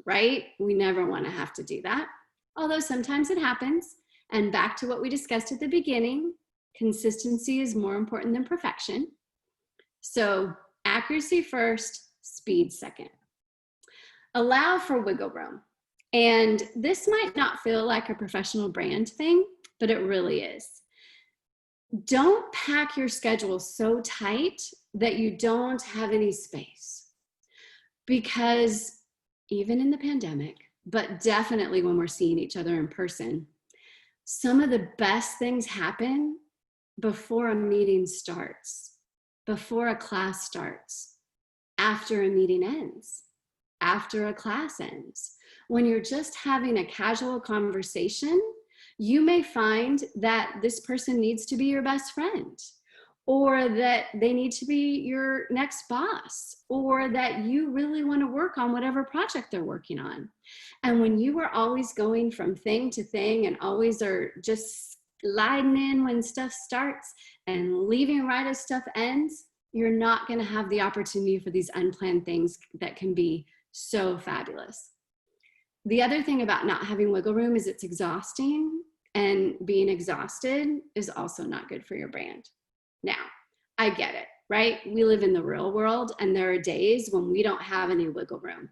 right? We never want to have to do that. Although sometimes it happens. And back to what we discussed at the beginning, consistency is more important than perfection. So accuracy first, speed second. Allow for wiggle room. And this might not feel like a professional brand thing, but it really is. Don't pack your schedule so tight that you don't have any space. Because even in the pandemic, but definitely when we're seeing each other in person, some of the best things happen before a meeting starts, before a class starts, after a meeting ends, after a class ends. When you're just having a casual conversation, you may find that this person needs to be your best friend, or that they need to be your next boss, or that you really want to work on whatever project they're working on. And when you are always going from thing to thing and always are just sliding in when stuff starts and leaving right as stuff ends, you're not going to have the opportunity for these unplanned things that can be so fabulous. The other thing about not having wiggle room is it's exhausting, and being exhausted is also not good for your brand. Now, I get it, right? We live in the real world, and there are days when we don't have any wiggle room.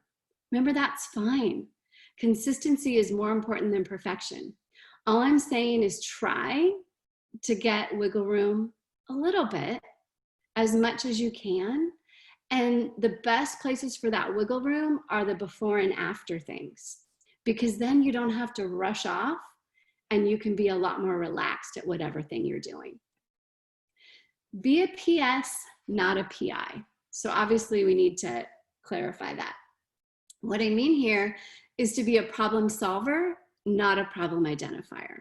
Remember, that's fine. Consistency is more important than perfection. All I'm saying is try to get wiggle room a little bit, as much as you can. And the best places for that wiggle room are the before and after things, because then you don't have to rush off and you can be a lot more relaxed at whatever thing you're doing. Be a PS, not a PI. So obviously we need to clarify that. What I mean here is to be a problem solver, not a problem identifier.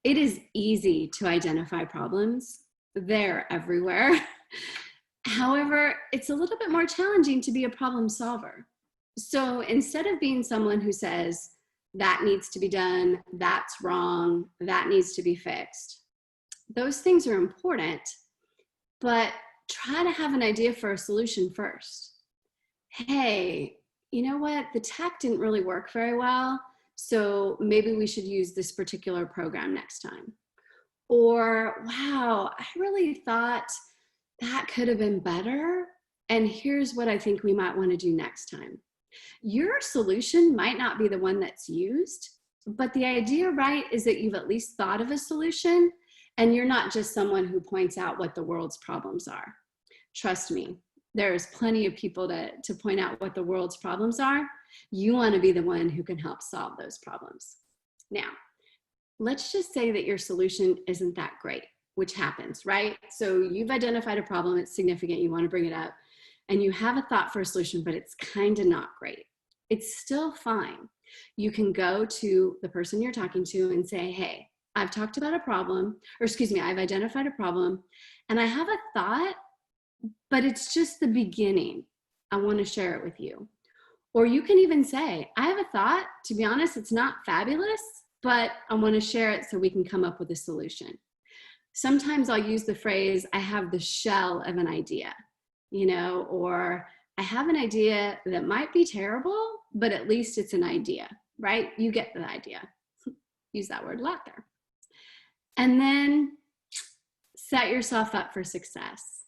It is easy to identify problems. They're everywhere. However, it's a little bit more challenging to be a problem solver. So instead of being someone who says, that needs to be done, that's wrong, that needs to be fixed, those things are important, but try to have an idea for a solution first. Hey, you know what? The tech didn't really work very well, so maybe we should use this particular program next time. Or, wow, I really thought that could have been better, and here's what I think we might want to do next time. Your solution might not be the one that's used, but the idea, right, is that you've at least thought of a solution, and you're not just someone who points out what the world's problems are. Trust me, there's plenty of people to point out what the world's problems are. You want to be the one who can help solve those problems. Now, let's just say that your solution isn't that great, which happens, right? So you've identified a problem, it's significant, you want to bring it up, and you have a thought for a solution, but it's kind of not great. It's still fine. You can go to the person you're talking to and say, hey, I've talked about a problem, or excuse me, I've identified a problem, and I have a thought, but it's just the beginning. I want to share it with you. Or you can even say, I have a thought, to be honest, it's not fabulous, but I want to share it so we can come up with a solution. Sometimes I'll use the phrase, I have the shell of an idea, you know, or I have an idea that might be terrible, but at least it's an idea, right? You get the idea. Use that word a lot there. And then set yourself up for success.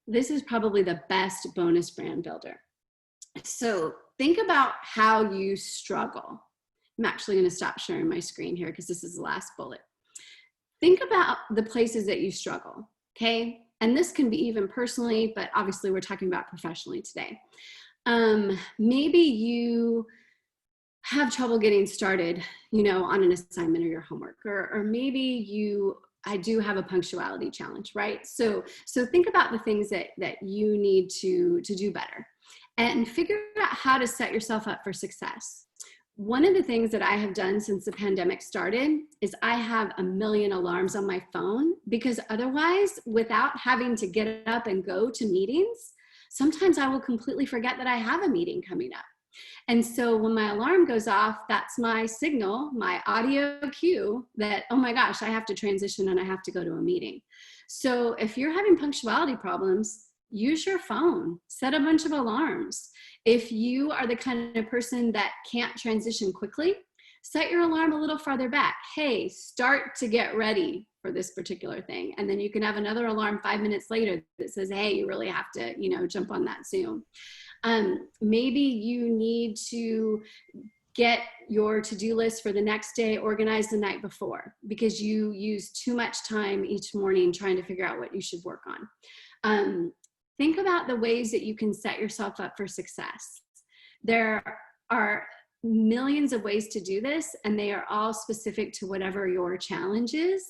This is probably the best bonus brand builder. So think about how you struggle. I'm actually going to stop sharing my screen here because this is the last bullet. Think about the places that you struggle, okay? And this can be even personally, but obviously we're talking about professionally today. Maybe you have trouble getting started, you know, on an assignment or your homework, or maybe I do have a punctuality challenge, right? So think about the things that you need to do better and figure out how to set yourself up for success. One of the things that I have done since the pandemic started is I have a million alarms on my phone, because otherwise, without having to get up and go to meetings, sometimes I will completely forget that I have a meeting coming up. And so when my alarm goes off, that's my signal, my audio cue that, oh my gosh, I have to transition and I have to go to a meeting. So if you're having punctuality problems, use your phone, set a bunch of alarms. If you are the kind of person that can't transition quickly, set your alarm a little farther back. Hey, start to get ready for this particular thing. And then you can have another alarm 5 minutes later that says, hey, you really have to, you know, jump on that Zoom. Maybe you need to get your to-do list for the next day organized the night before because you use too much time each morning trying to figure out what you should work on. Think about the ways that you can set yourself up for success. There are millions of ways to do this, and they are all specific to whatever your challenge is.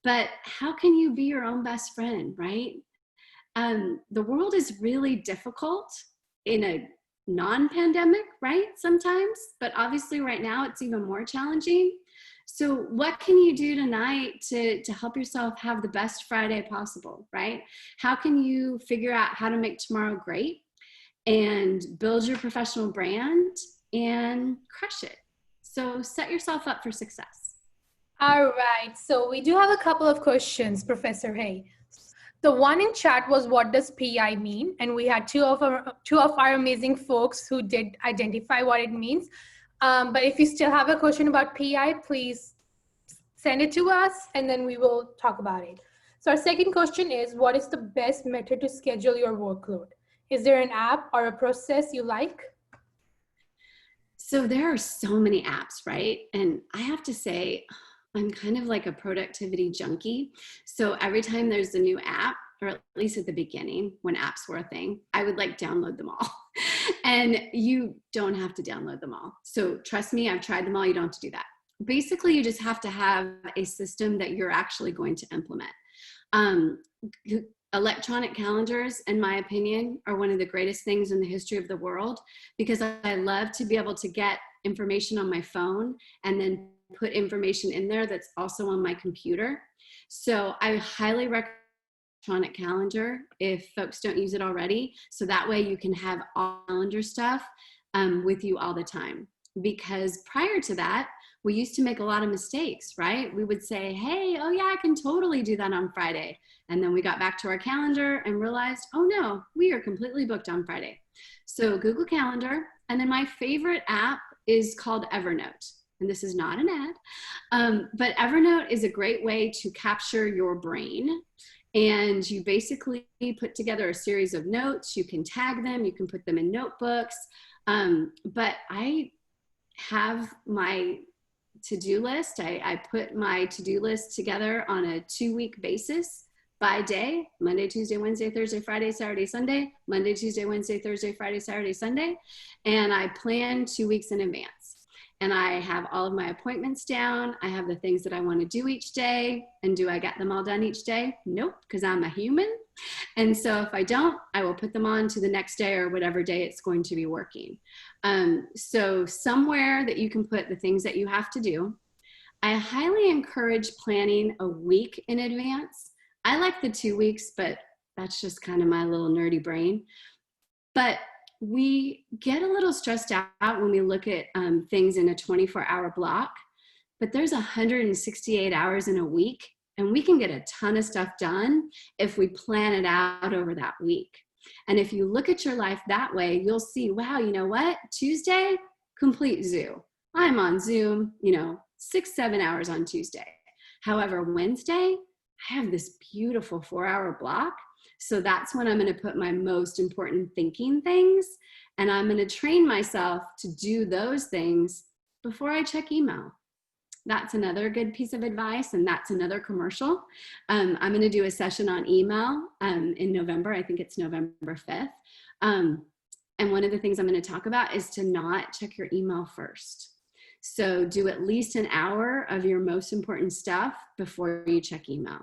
But how can you be your own best friend, right? The world is really difficult in a non-pandemic, right? Sometimes, but obviously right now it's even more challenging. So what can you do tonight to help yourself have the best Friday possible, right? How can you figure out how to make tomorrow great and build your professional brand and crush it? So set yourself up for success. All right, so we do have a couple of questions, Professor Hay. The one in chat was, what does PI mean? And we had two of our amazing folks who did identify what it means. But if you still have a question about PI, please send it to us and then we will talk about it. So our second question is, what is the best method to schedule your workload? Is there an app or a process you like? So there are so many apps, right? And I have to say, I'm kind of like a productivity junkie. So every time there's a new app, or at least at the beginning when apps were a thing, I would like download them all. And you don't have to download them all. So trust me, I've tried them all. You don't have to do that. Basically, you just have to have a system that you're actually going to implement. Electronic calendars, in my opinion, are one of the greatest things in the history of the world, because I love to be able to get information on my phone and then put information in there that's also on my computer. So I highly recommend electronic calendar if folks don't use it already. So that way you can have all calendar stuff with you all the time. Because prior to that, we used to make a lot of mistakes, right? We would say, hey, oh yeah, I can totally do that on Friday. And then we got back to our calendar and realized, oh no, we are completely booked on Friday. So Google Calendar. And then my favorite app is called Evernote. And this is not an ad, but Evernote is a great way to capture your brain. And you basically put together a series of notes. You can tag them, you can put them in notebooks. But I have my to-do list. I put my to-do list together on a 2-week basis by day: Monday, Tuesday, Wednesday, Thursday, Friday, Saturday, Sunday, Monday, Tuesday, Wednesday, Thursday, Friday, Saturday, Sunday. And I plan 2 weeks in advance. And I have all of my appointments down. I have the things that I want to do each day. And do I get them all done each day? Nope, because I'm a human. And so if I don't, I will put them on to the next day or whatever day it's going to be working. So somewhere that you can put the things that you have to do. I highly encourage planning a week in advance. I like the 2 weeks, but that's just kind of my little nerdy brain. But we get a little stressed out when we look at things in a 24-hour block, but there's 168 hours in a week, and we can get a ton of stuff done if we plan it out over that week. And if you look at your life that way, you'll see, wow, you know what? Tuesday, complete zoo. I'm on Zoom, 6-7 hours on Tuesday. However, Wednesday, I have this beautiful 4-hour block. So that's when I'm going to put my most important thinking things, and I'm going to train myself to do those things before I check email. That's another good piece of advice, and that's another commercial. I'm going to do a session on email in November. I think it's November 5th. And one of the things I'm going to talk about is to not check your email first. So do at least an hour of your most important stuff before you check email.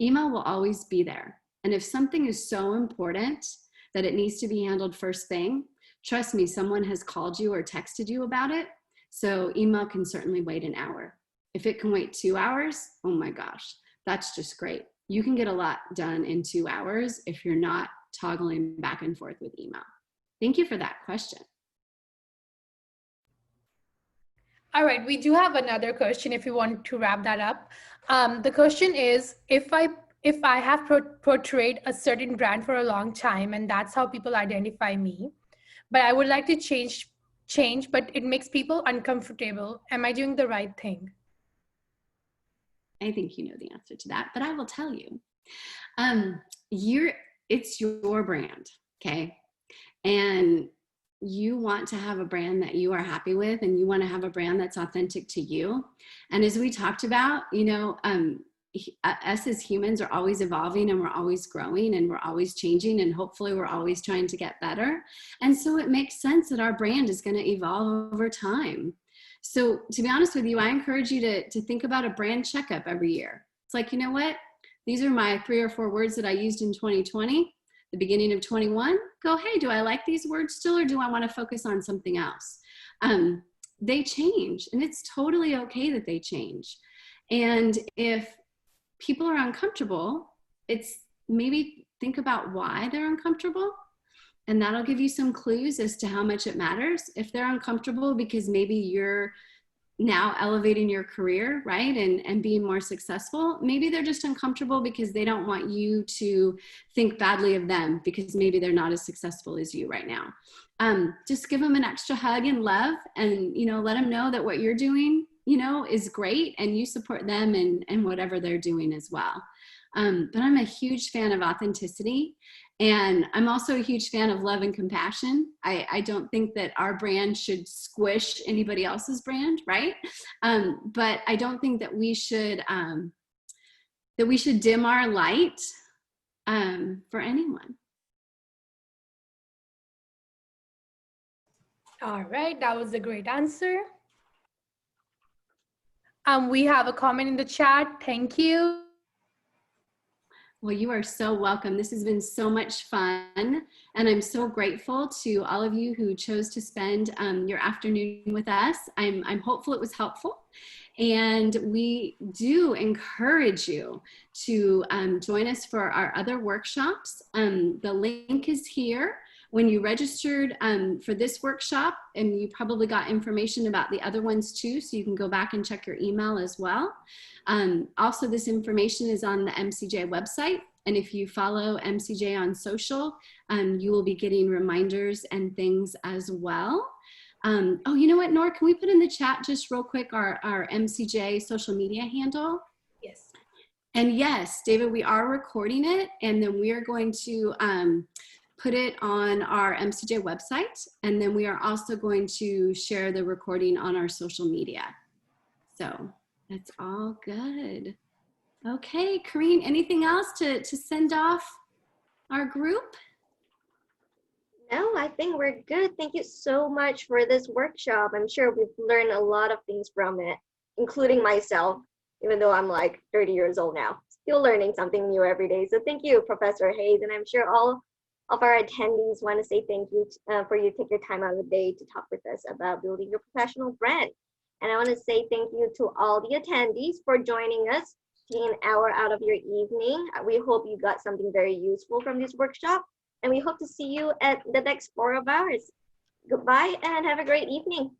Email will always be there. And if something is so important that it needs to be handled first thing, trust me, someone has called you or texted you about it. So email can certainly wait an hour. If it can wait 2 hours, oh my gosh, that's just great. You can get a lot done in 2 hours if you're not toggling back and forth with email. Thank you for that question. All right, we do have another question if you want to wrap that up. The question is, if I have portrayed a certain brand for a long time and that's how people identify me, but I would like to change, but it makes people uncomfortable, am I doing the right thing? I think you know the answer to that, but I will tell you. It's your brand, okay? And you want to have a brand that you are happy with, and you want to have a brand that's authentic to you. And as we talked about, us as humans are always evolving, and we're always growing, and we're always changing, and hopefully we're always trying to get better. And so it makes sense that our brand is going to evolve over time. So to be honest with you, I encourage you to think about a brand checkup every year. It's like, you know what? These are my 3 or 4 words that I used in 2020. The beginning of 21, go, hey, do I like these words still, or do I want to focus on something else? They change, and it's totally okay that they change. And if people are uncomfortable, it's maybe think about why they're uncomfortable, and that'll give you some clues as to how much it matters. If they're uncomfortable because maybe you're now elevating your career, right, and being more successful, maybe they're just uncomfortable because they don't want you to think badly of them because maybe they're not as successful as you right now. Just give them an extra hug and love, and let them know that what you're doing is great, and you support them and whatever they're doing as well. But I'm a huge fan of authenticity. And I'm also a huge fan of love and compassion. I don't think that our brand should squish anybody else's brand, right? But I don't think that we should dim our light for anyone. All right, that was a great answer. We have a comment in the chat. Thank you. Well, you are so welcome. This has been so much fun, and I'm so grateful to all of you who chose to spend your afternoon with us. I'm hopeful it was helpful, and we do encourage you to join us for our other workshops. The link is here. When you registered for this workshop, and you probably got information about the other ones too, so you can go back and check your email as well. Also, this information is on the MCJ website, and if you follow MCJ on social, you will be getting reminders and things as well. Oh, you know what, Nora, can we put in the chat just real quick our MCJ social media handle? Yes. And yes, David, we are recording it, and then we are going to put it on our MCJ website, and then we are also going to share the recording on our social media. So that's all good. Okay, Karine, anything else to send off our group? No, I think we're good. Thank you so much for this workshop. I'm sure we've learned a lot of things from it, including myself, even though I'm like 30 years old now. Still learning something new every day. So thank you, Professor Hayes. And I'm sure all of our attendees want to say thank you for you to take your time out of the day to talk with us about building your professional brand. And I want to say thank you to all the attendees for joining us, taking an hour out of your evening. We hope you got something very useful from this workshop, and we hope to see you at the next 4 of ours. Goodbye and have a great evening.